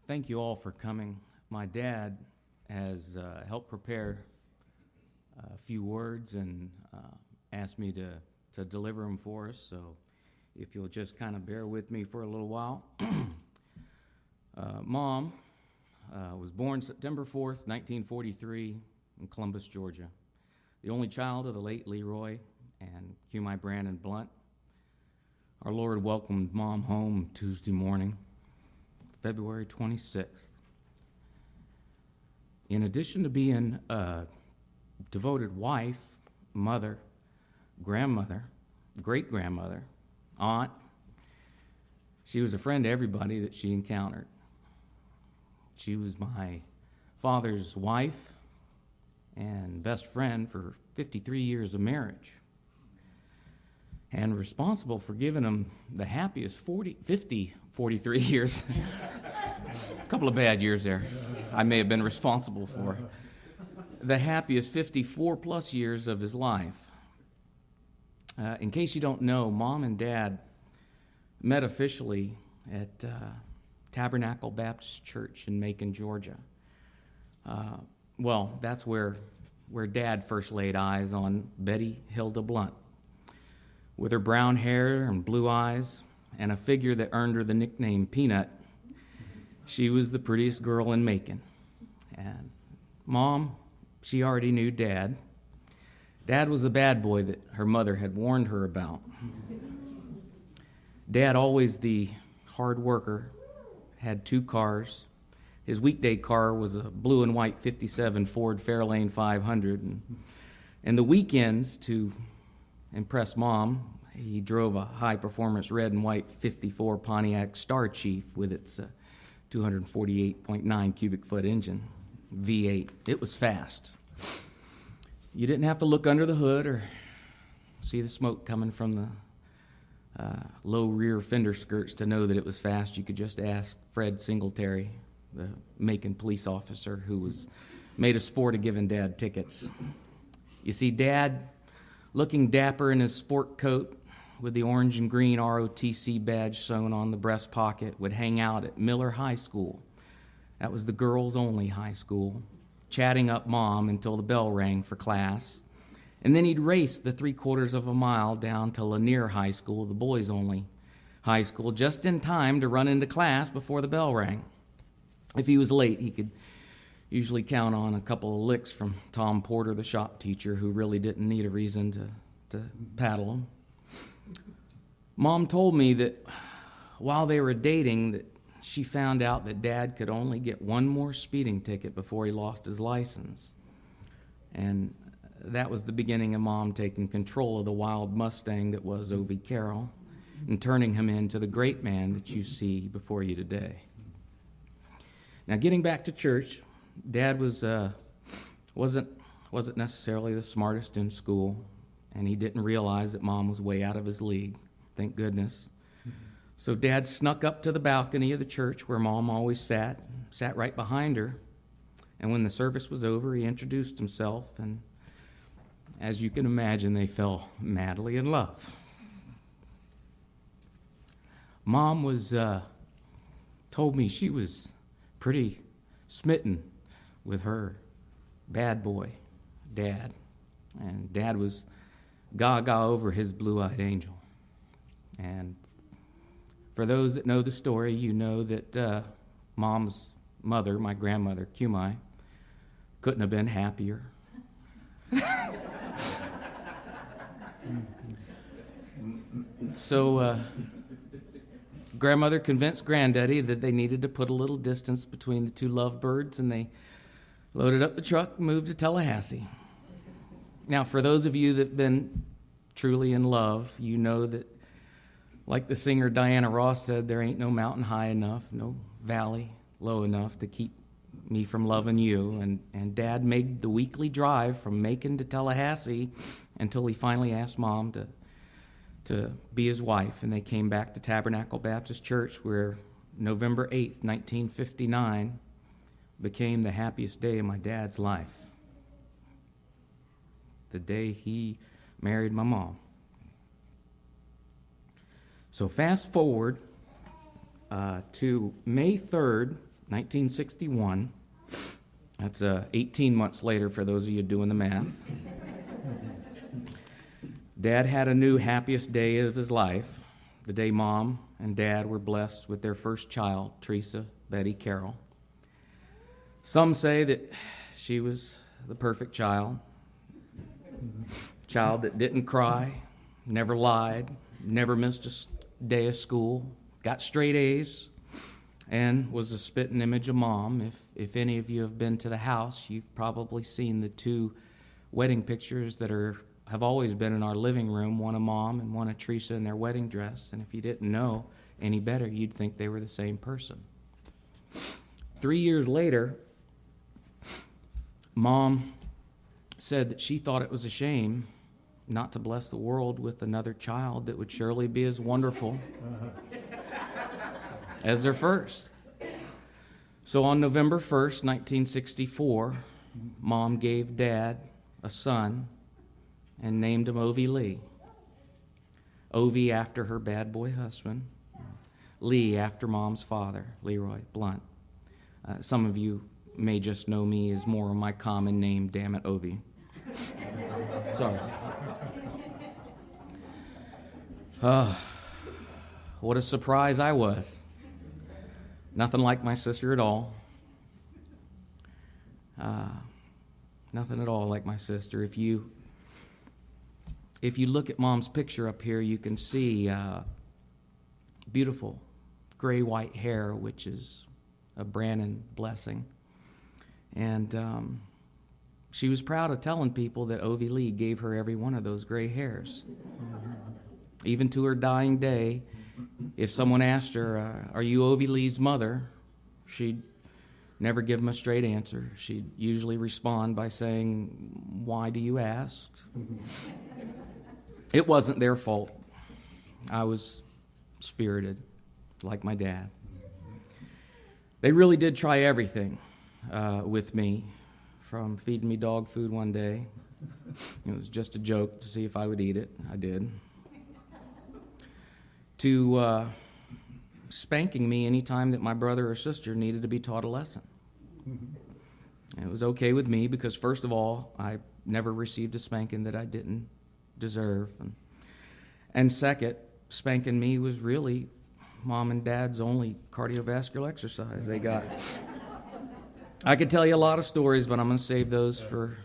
Thank you all for coming. My dad has helped prepare a few words and asked me to deliver them for us, so if you'll just kind of bear with me for a little while. Mom was born September 4th, 1943 in Columbus, Georgia. The only child of the late Leroy and Cumai Brandon Blunt. Our Lord welcomed Mom home Tuesday morning, February 26th. In addition to being a devoted wife, mother, grandmother, great-grandmother, aunt, she was a friend to everybody that she encountered. She was my father's wife and best friend for 53 years of marriage, and responsible for giving him the happiest 43 years. A couple of bad years there I may have been responsible for. The happiest 54 plus years of his life. In case you don't know, Mom and Dad met officially at Tabernacle Baptist Church in Macon, Georgia. Well, that's where Dad first laid eyes on Betty Hilda Blunt. With her brown hair and blue eyes and a figure that earned her the nickname Peanut, she was the prettiest girl in Macon. And Mom, she already knew Dad. Dad was the bad boy that her mother had warned her about. Dad, always the hard worker, had 2 cars. His weekday car was a blue and white 57 Ford Fairlane 500. And the weekends, to impress Mom, he drove a high-performance red and white 54 Pontiac Star Chief with its 248.9 cubic foot engine, V8. It was fast. You didn't have to look under the hood or see the smoke coming from the low rear fender skirts to know that it was fast. You could just ask Fred Singletary, the Macon police officer who was made a sport of giving Dad tickets. You see, Dad, looking dapper in his sport coat with the orange and green ROTC badge sewn on the breast pocket, would hang out at Miller High School. That was the girls-only high school, chatting up Mom until the bell rang for class. And then he'd race the 3/4 of a mile down to Lanier High School, the boys-only high school, just in time to run into class before the bell rang. If he was late, he could usually count on a couple of licks from Tom Porter, the shop teacher, who really didn't need a reason to paddle him. Mom told me that while they were dating, that she found out that Dad could only get one more speeding ticket before he lost his license. And that was the beginning of Mom taking control of the wild Mustang that was O.V. Carroll and turning him into the great man that you see before you today. Now, getting back to church, Dad wasn't necessarily the smartest in school, and he didn't realize that Mom was way out of his league, thank goodness. So Dad snuck up to the balcony of the church where Mom always sat right behind her, and when the service was over, he introduced himself, and as you can imagine, they fell madly in love. Mom told me she was pretty smitten with her bad boy, Dad. And Dad was gaga over his blue-eyed angel. And for those that know the story, you know that Mom's mother, my grandmother, Cumai, couldn't have been happier. So grandmother convinced Granddaddy that they needed to put a little distance between the 2 lovebirds, and they loaded up the truck and moved to Tallahassee. Now, for those of you that have been truly in love, you know that, like the singer Diana Ross said, there ain't no mountain high enough, no valley low enough to keep me from loving you. And Dad made the weekly drive from Macon to Tallahassee until he finally asked Mom to be his wife, and they came back to Tabernacle Baptist Church, where November 8th, 1959 became the happiest day of my dad's life. The day he married my mom. So fast forward to May 3rd, 1961. That's 18 months later for those of you doing the math. Dad had a new happiest day of his life, the day Mom and Dad were blessed with their first child, Teresa Betty Carroll. Some say that she was the perfect child that didn't cry, never lied, never missed a day of school, got straight A's, and was a spitting image of Mom. If any of you have been to the house, you've probably seen the two wedding pictures that have always been in our living room, one of Mom and one of Teresa in their wedding dress. And if you didn't know any better, you'd think they were the same person. 3 years later, Mom said that she thought it was a shame not to bless the world with another child that would surely be as wonderful as their first. So on November 1st, 1964, Mom gave Dad a son and named him Ovie Lee. Ovie after her bad boy husband, Lee after Mom's father, Leroy Blunt. Some of you may just know me as more of my common name, damn it, Ovie. Sorry. What a surprise I was. Nothing like my sister at all. Nothing at all like my sister. If you look at Mom's picture up here, you can see beautiful gray-white hair, which is a Brannon blessing. And she was proud of telling people that Ovie Lee gave her every one of those gray hairs. Even to her dying day, if someone asked her, are you Ovie Lee's mother? She'd never give them a straight answer. She'd usually respond by saying, why do you ask? It wasn't their fault. I was spirited, like my dad. They really did try everything with me, from feeding me dog food one day. It was just a joke to see if I would eat it. I did. To spanking me anytime that my brother or sister needed to be taught a lesson. It was okay with me because, first of all, I never received a spanking that I didn't deserve. And second, spanking me was really Mom and Dad's only cardiovascular exercise they got. I could tell you a lot of stories, but I'm going to save those for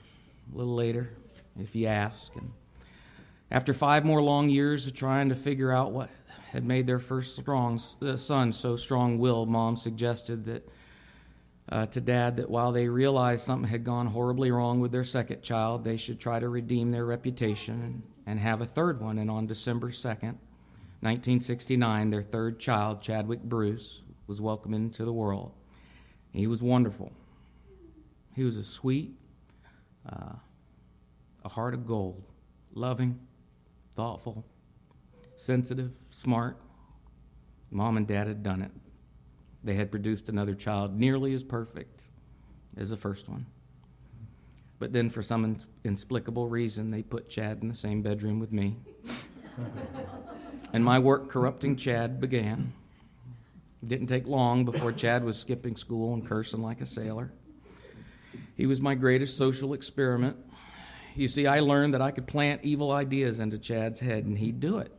a little later if you ask. And after 5 more long years of trying to figure out what had made their first son so strong-willed, Mom suggested that to Dad that while they realized something had gone horribly wrong with their second child, they should try to redeem their reputation and have a third one. And on December 2nd, 1969, their third child, Chadwick Bruce, was welcomed into the world. He was wonderful. He was a sweet, a heart of gold, loving, thoughtful, sensitive, smart. Mom and Dad had done it. They had produced another child nearly as perfect as the first one. But then for some inexplicable reason, they put Chad in the same bedroom with me. And my work corrupting Chad began. It didn't take long before Chad was skipping school and cursing like a sailor. He was my greatest social experiment. You see, I learned that I could plant evil ideas into Chad's head, and he'd do it.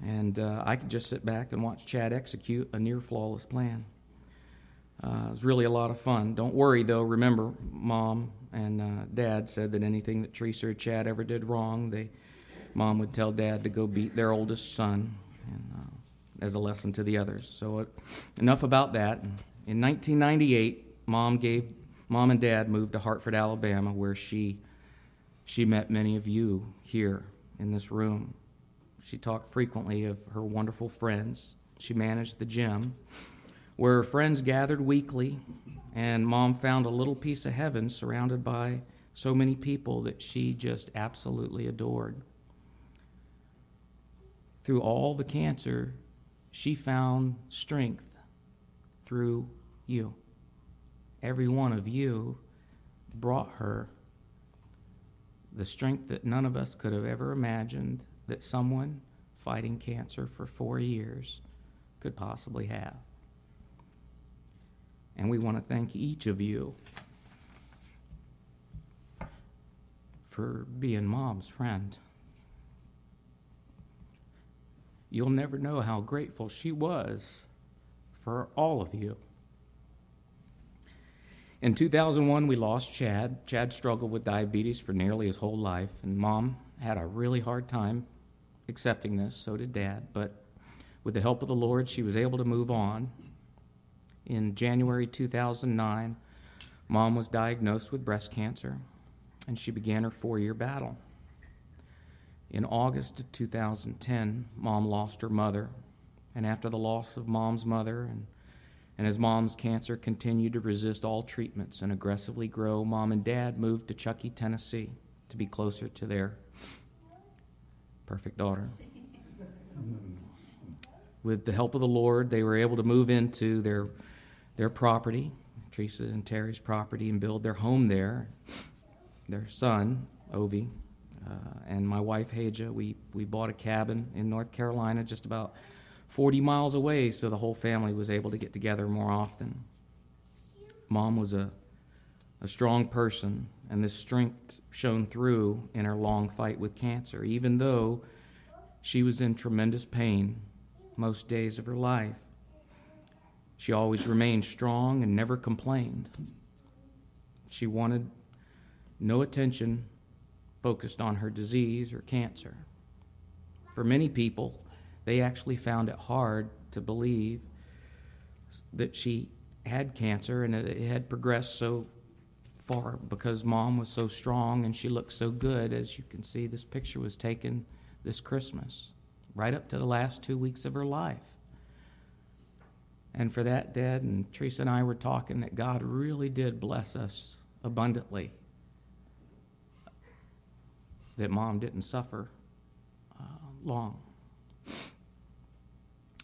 And I could just sit back and watch Chad execute a near-flawless plan. It was really a lot of fun. Don't worry, though. Remember, Mom and Dad said that anything that Teresa or Chad ever did wrong, Mom would tell Dad to go beat their oldest son, and as a lesson to the others. So enough about that. In 1998, Mom and Dad moved to Hartford, Alabama, where she met many of you here in this room. She talked frequently of her wonderful friends. She managed the gym where her friends gathered weekly, and Mom found a little piece of heaven surrounded by so many people that she just absolutely adored. Through all the cancer, she found strength through you. Every one of you brought her the strength that none of us could have ever imagined that someone fighting cancer for 4 years could possibly have. And we want to thank each of you for being Mom's friend. You'll never know how grateful she was for all of you. In 2001, we lost Chad. Chad struggled with diabetes for nearly his whole life, and Mom had a really hard time accepting this. So did Dad. But with the help of the Lord, she was able to move on. In January 2009, Mom was diagnosed with breast cancer, and she began her 4-year battle. In August of 2010, Mom lost her mother, and after the loss of Mom's mother, and as Mom's cancer continued to resist all treatments and aggressively grow, Mom and Dad moved to Chuckey, Tennessee, to be closer to their perfect daughter. With the help of the Lord, they were able to move into their property, Teresa and Terry's property, and build their home there. Their son, Ovi, and my wife, Haja, we bought a cabin in North Carolina just about 40 miles away, so the whole family was able to get together more often. Mom was a strong person, and this strength shone through in her long fight with cancer, even though she was in tremendous pain most days of her life. She always remained strong and never complained. She wanted no attention focused on her disease or cancer. For many people, they actually found it hard to believe that she had cancer and it had progressed so far because Mom was so strong and she looked so good. As you can see, this picture was taken this Christmas, right up to the last 2 weeks of her life. And for that, Dad and Teresa and I were talking that God really did bless us abundantly, that Mom didn't suffer long.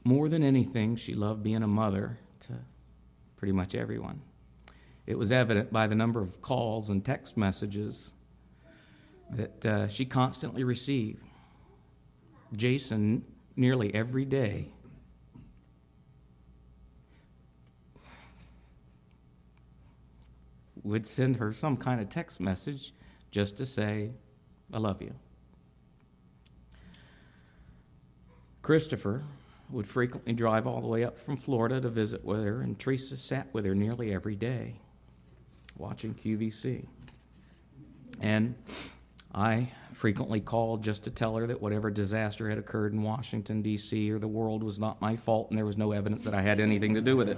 More than anything, she loved being a mother to pretty much everyone. It was evident by the number of calls and text messages that she constantly received. Jason, nearly every day, would send her some kind of text message just to say, "I love you." Christopher would frequently drive all the way up from Florida to visit with her, and Teresa sat with her nearly every day, watching QVC. And I frequently called just to tell her that whatever disaster had occurred in Washington, D.C., or the world was not my fault, and there was no evidence that I had anything to do with it.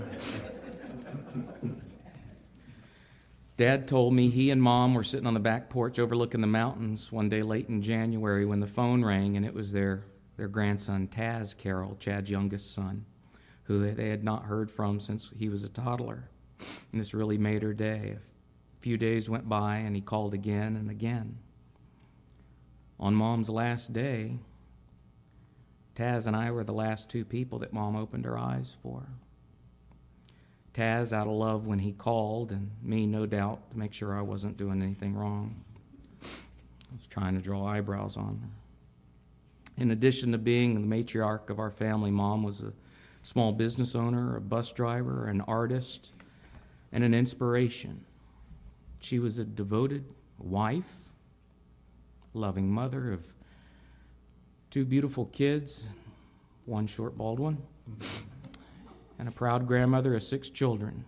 Dad told me he and Mom were sitting on the back porch overlooking the mountains one day late in January when the phone rang, and it was their grandson, Taz Carroll, Chad's youngest son, who they had not heard from since he was a toddler. And this really made her day. A few days went by, and he called again and again. On Mom's last day, Taz and I were the last two people that Mom opened her eyes for. Taz out of love when he called, and me, no doubt, to make sure I wasn't doing anything wrong. I was trying to draw eyebrows on her. In addition to being the matriarch of our family, Mom was a small business owner, a bus driver, an artist, and an inspiration. She was a devoted wife, loving mother of 2 beautiful kids, 1 short, bald one, and a proud grandmother of 6 children.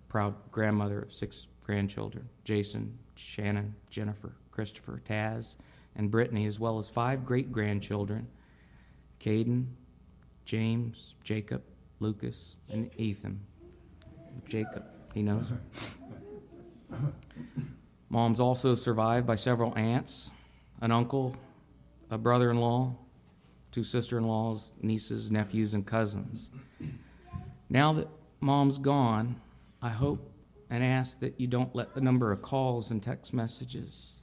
Proud grandmother of 6 grandchildren, Jason, Shannon, Jennifer, Christopher, Taz, and Brittany, as well as 5 great-grandchildren, Caden, James, Jacob, Lucas, and Ethan. Jacob, he knows her. Mom's also survived by several aunts, an uncle, a brother-in-law, 2 sister-in-laws, nieces, nephews, and cousins. Now that Mom's gone, I hope and ask that you don't let the number of calls and text messages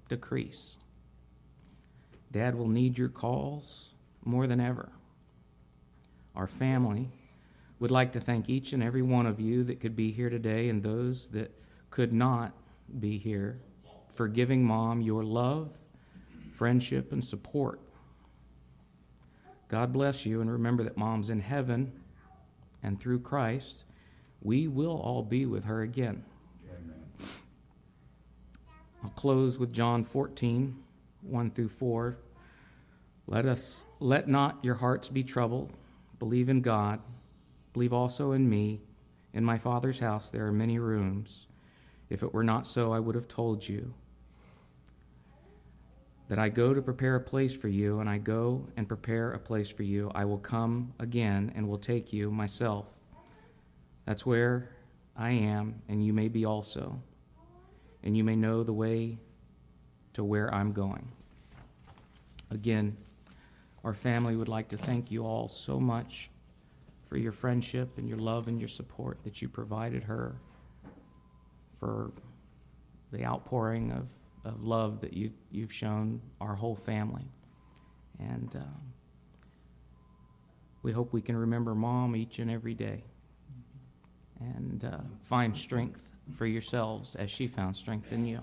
decrease. Dad will need your calls more than ever. Our family would like to thank each and every one of you that could be here today and those that could not be here for giving Mom your love, friendship, and support. God bless you, and remember that Mom's in heaven, and through Christ, we will all be with her again. Amen. I'll close with John 14, 1 through 4. Let not your hearts be troubled. Believe in God. Believe also in me. In my Father's house there are many rooms. If it were not so, I would have told you that I go to prepare a place for you, and I go and prepare a place for you. I will come again and will take you myself. That's where I am, and you may be also, and you may know the way to where I'm going. Again, our family would like to thank you all so much for your friendship and your love and your support that you provided her, for the outpouring of love that you've shown our whole family. And we hope we can remember Mom each and every day and find strength for yourselves as she found strength in you.